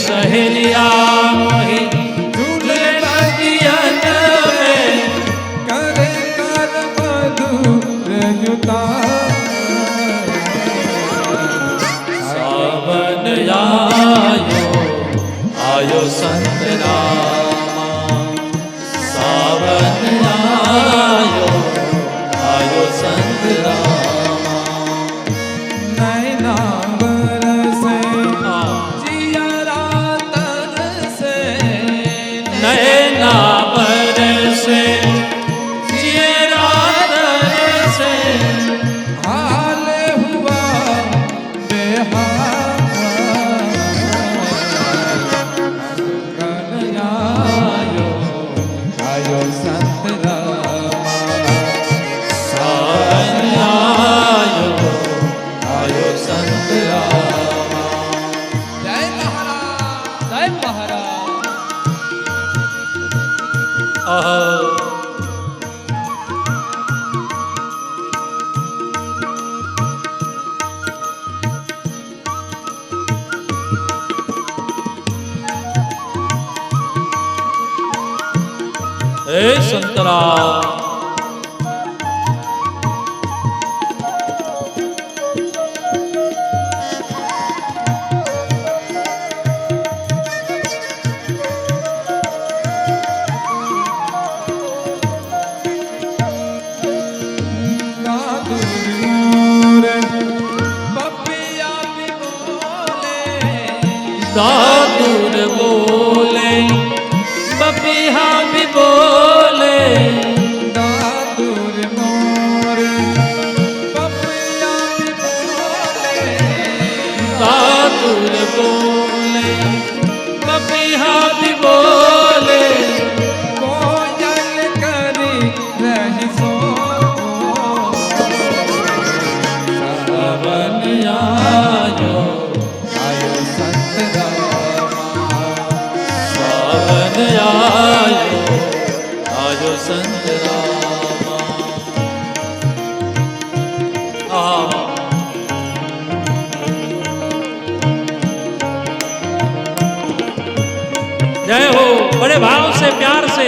सहेलिया मोही झूले बगियन में करे कर मधुर युता सावन आयो आयो संत रामा सावन आयो आयो संत रामा नैना बरसे जियरा तरसे नैना बरसे जियरा तरसे हाल हुआ बेहाल आयो आयो संत रामा सावन आयो आयो संत रामा जय महाराज जय महाराज हे संतरा दादुर बोले बपिहा भी बोले दादुर मोर पपिया भी बोले दादुर बोले बपिहा भी बोले कोयल करी रही सो सावन आयो आयो संत रामा सावन आयो आयो संत रामा जय हो बड़े भाव से प्यार से